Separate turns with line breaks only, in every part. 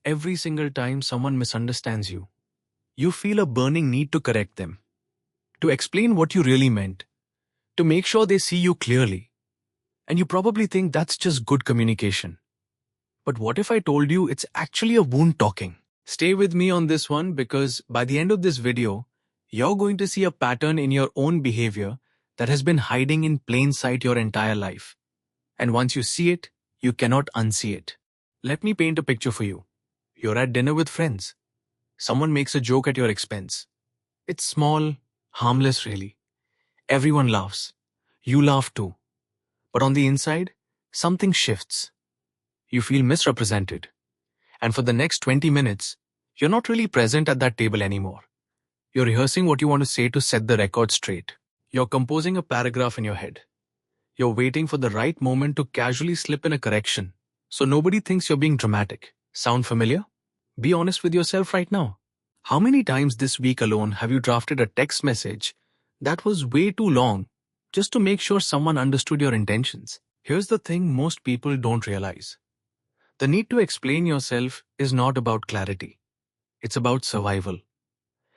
Every single time someone misunderstands you, you feel a burning need to correct them, to explain what you really meant, to make sure they see you clearly. And you probably think that's just good communication. But what if I told you it's actually a wound talking? Stay with me on this one because by the end of this video, you're going to see a pattern in your own behavior that has been hiding in plain sight your entire life. And once you see it, you cannot unsee it. Let me paint a picture for you. You're at dinner with friends. Someone makes a joke at your expense. It's small, harmless really. Everyone laughs. You laugh too. But on the inside, something shifts. You feel misrepresented. And for the next 20 minutes, you're not really present at that table anymore. You're rehearsing what you want to say to set the record straight. You're composing a paragraph in your head. You're waiting for the right moment to casually slip in a correction, so nobody thinks you're being dramatic. Sound familiar? Be honest with yourself right now. How many times this week alone have you drafted a text message that was way too long just to make sure someone understood your intentions? Here's the thing most people don't realize. The need to explain yourself is not about clarity. It's about survival.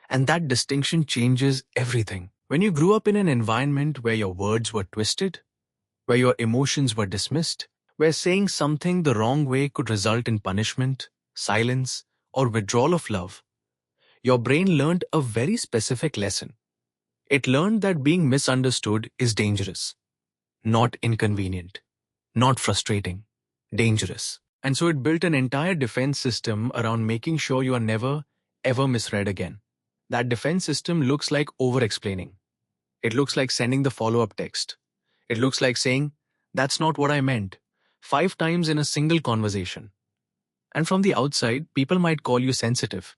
And that distinction changes everything. When you grew up in an environment where your words were twisted, where your emotions were dismissed, where saying something the wrong way could result in punishment, silence, or withdrawal of love, your brain learned a very specific lesson. It learned that being misunderstood is dangerous, not inconvenient, not frustrating, dangerous. And so it built an entire defense system around making sure you are never, ever misread again. That defense system looks like over-explaining. It looks like sending the follow-up text. It looks like saying, "That's not what I meant," 5 times in a single conversation. And from the outside, people might call you sensitive.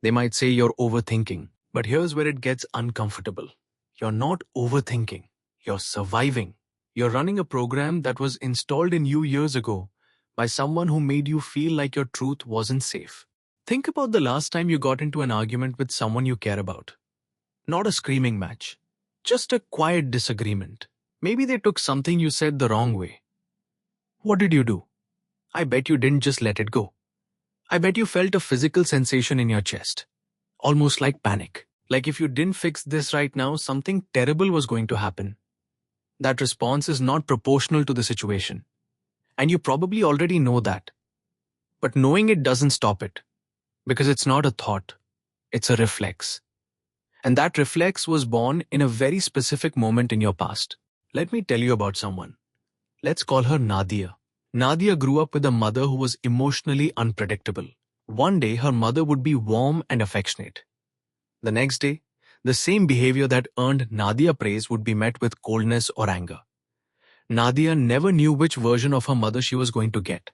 They might say you're overthinking. But here's where it gets uncomfortable. You're not overthinking. You're surviving. You're running a program that was installed in you years ago by someone who made you feel like your truth wasn't safe. Think about the last time you got into an argument with someone you care about. Not a screaming match. Just a quiet disagreement. Maybe they took something you said the wrong way. What did you do? I bet you didn't just let it go. I bet you felt a physical sensation in your chest. Almost like panic. Like if you didn't fix this right now, something terrible was going to happen. That response is not proportional to the situation. And you probably already know that. But knowing it doesn't stop it. Because it's not a thought. It's a reflex. And that reflex was born in a very specific moment in your past. Let me tell you about someone. Let's call her Nadia. Nadia grew up with a mother who was emotionally unpredictable. One day, her mother would be warm and affectionate. The next day, the same behavior that earned Nadia praise would be met with coldness or anger. Nadia never knew which version of her mother she was going to get.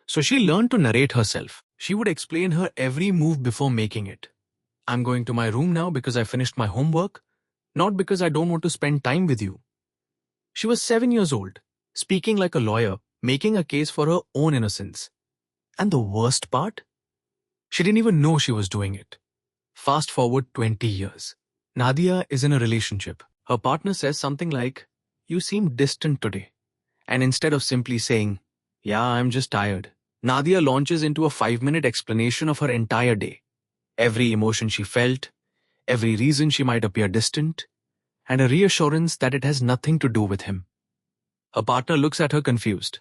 So she learned to narrate herself. She would explain her every move before making it. "I'm going to my room now because I finished my homework, not because I don't want to spend time with you." She was 7 years old, speaking like a lawyer, making a case for her own innocence. And the worst part? She didn't even know she was doing it. Fast forward 20 years. Nadia is in a relationship. Her partner says something like, "You seem distant today." And instead of simply saying, "Yeah, I'm just tired," Nadia launches into a 5-minute explanation of her entire day. Every emotion she felt, every reason she might appear distant, and a reassurance that it has nothing to do with him. Her partner looks at her confused.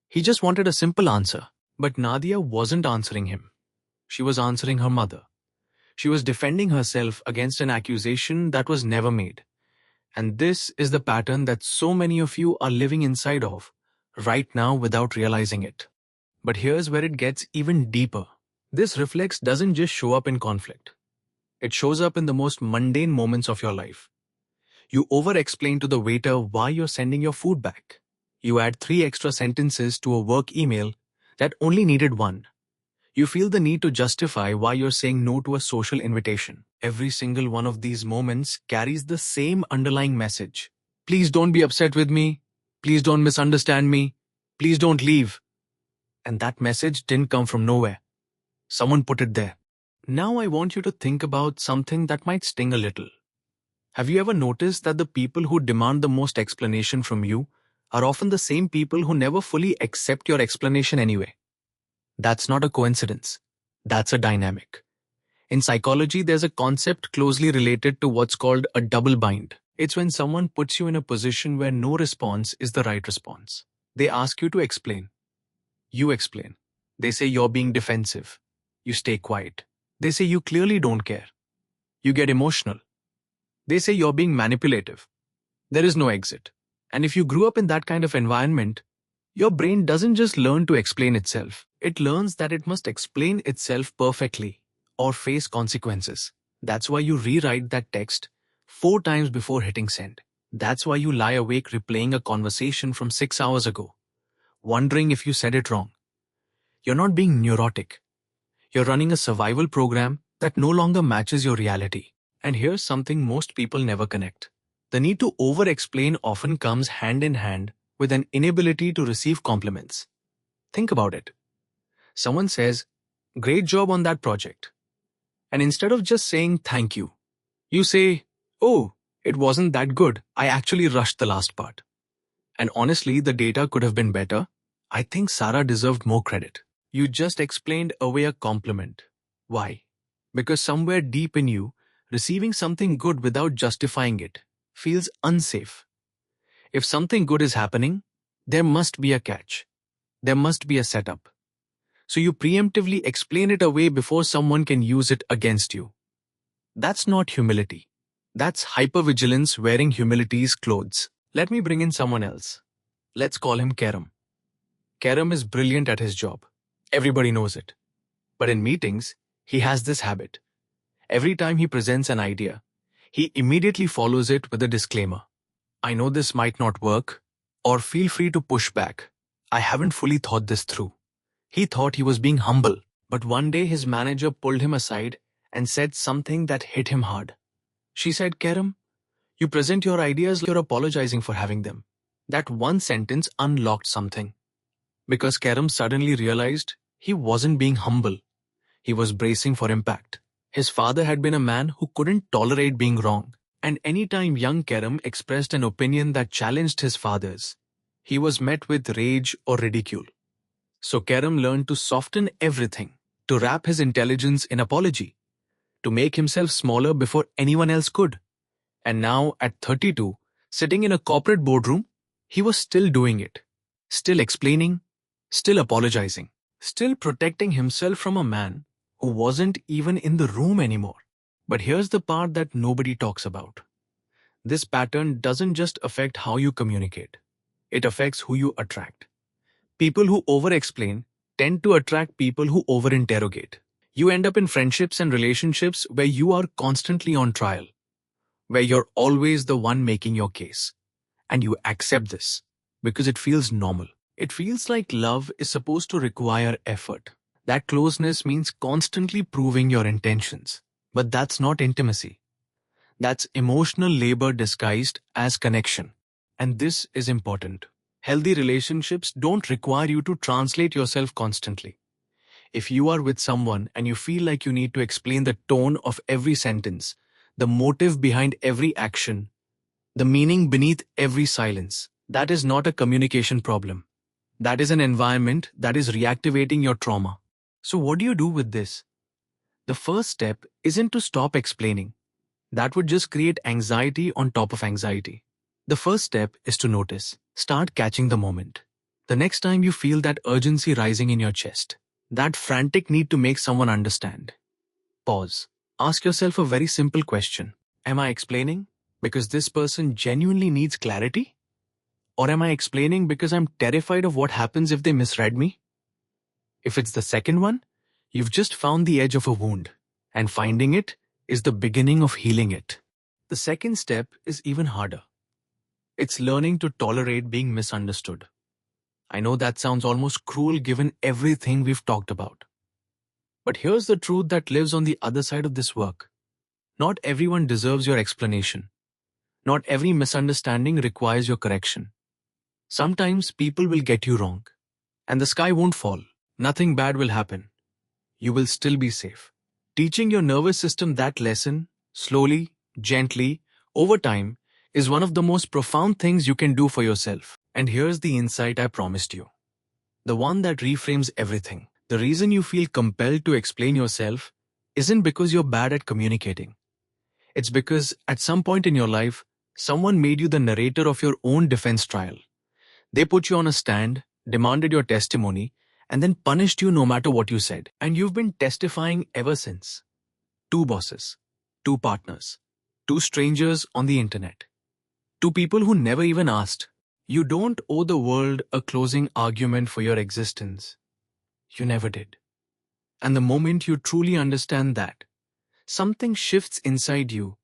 He just wanted a simple answer. But Nadia wasn't answering him. She was answering her mother. She was defending herself against an accusation that was never made. And this is the pattern that so many of you are living inside of right now without realizing it. But here's where it gets even deeper. This reflex doesn't just show up in conflict. It shows up in the most mundane moments of your life. You over-explain to the waiter why you're sending your food back. You add 3 extra sentences to a work email that only needed 1. You feel the need to justify why you're saying no to a social invitation. Every single one of these moments carries the same underlying message. Please don't be upset with me. Please don't misunderstand me. Please don't leave. And that message didn't come from nowhere. Someone put it there. Now I want you to think about something that might sting a little. Have you ever noticed that the people who demand the most explanation from you are often the same people who never fully accept your explanation anyway? That's not a coincidence. That's a dynamic. In psychology, there's a concept closely related to what's called a double bind. It's when someone puts you in a position where no response is the right response. They ask you to explain. You explain. They say you're being defensive. You stay quiet. They say you clearly don't care. You get emotional. They say you're being manipulative. There is no exit. And if you grew up in that kind of environment, your brain doesn't just learn to explain itself. It learns that it must explain itself perfectly or face consequences. That's why you rewrite that text 4 times before hitting send. That's why you lie awake replaying a conversation from 6 hours ago, wondering if you said it wrong. You're not being neurotic. You're running a survival program that no longer matches your reality. And here's something most people never connect. The need to over-explain often comes hand in hand with an inability to receive compliments. Think about it. Someone says, "Great job on that project." And instead of just saying thank you, you say, "Oh, it wasn't that good. I actually rushed the last part. And honestly, the data could have been better. I think Sarah deserved more credit." You just explained away a compliment. Why? Because somewhere deep in you, receiving something good without justifying it feels unsafe. If something good is happening, there must be a catch. There must be a setup. So you preemptively explain it away before someone can use it against you. That's not humility. That's hypervigilance wearing humility's clothes. Let me bring in someone else. Let's call him Kerem. Kerem is brilliant at his job. Everybody knows it. But in meetings, he has this habit. Every time he presents an idea, he immediately follows it with a disclaimer. "I know this might not work," or "Feel free to push back. I haven't fully thought this through." He thought he was being humble, but one day his manager pulled him aside and said something that hit him hard. She said, "Kerem, you present your ideas like you're apologizing for having them." That one sentence unlocked something. Because Kerem suddenly realized he wasn't being humble. He was bracing for impact. His father had been a man who couldn't tolerate being wrong. And anytime young Kerem expressed an opinion that challenged his father's, he was met with rage or ridicule. So Kerem learned to soften everything, to wrap his intelligence in apology, to make himself smaller before anyone else could. And now, at 32, sitting in a corporate boardroom, he was still doing it. Still explaining, still apologizing, still protecting himself from a man who wasn't even in the room anymore. But here's the part that nobody talks about. This pattern doesn't just affect how you communicate. It affects who you attract. People who over-explain tend to attract people who over-interrogate. You end up in friendships and relationships where you are constantly on trial, where you're always the one making your case. And you accept this because it feels normal. It feels like love is supposed to require effort. That closeness means constantly proving your intentions. But that's not intimacy. That's emotional labor disguised as connection. And this is important. Healthy relationships don't require you to translate yourself constantly. If you are with someone and you feel like you need to explain the tone of every sentence, the motive behind every action, the meaning beneath every silence, that is not a communication problem. That is an environment that is reactivating your trauma. So what do you do with this? The first step isn't to stop explaining. That would just create anxiety on top of anxiety. The first step is to notice. Start catching the moment. The next time you feel that urgency rising in your chest, that frantic need to make someone understand, pause. Ask yourself a very simple question. Am I explaining because this person genuinely needs clarity? Or am I explaining because I'm terrified of what happens if they misread me? If it's the second one, you've just found the edge of a wound, and finding it is the beginning of healing it. The second step is even harder. It's learning to tolerate being misunderstood. I know that sounds almost cruel given everything we've talked about. But here's the truth that lives on the other side of this work. Not everyone deserves your explanation. Not every misunderstanding requires your correction. Sometimes people will get you wrong, and the sky won't fall. Nothing bad will happen. You will still be safe. Teaching your nervous system that lesson, slowly, gently, over time, is one of the most profound things you can do for yourself. And here's the insight I promised you. The one that reframes everything. The reason you feel compelled to explain yourself isn't because you're bad at communicating. It's because at some point in your life, someone made you the narrator of your own defense trial. They put you on a stand, demanded your testimony, and then punished you no matter what you said. And you've been testifying ever since. Two bosses, two partners, two strangers on the internet, two people who never even asked. You don't owe the world a closing argument for your existence. You never did. And the moment you truly understand that, something shifts inside you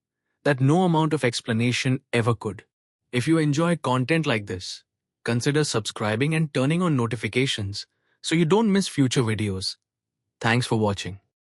that no amount of explanation ever could. If you enjoy content like this, consider subscribing and turning on notifications so you don't miss future videos. Thanks for watching.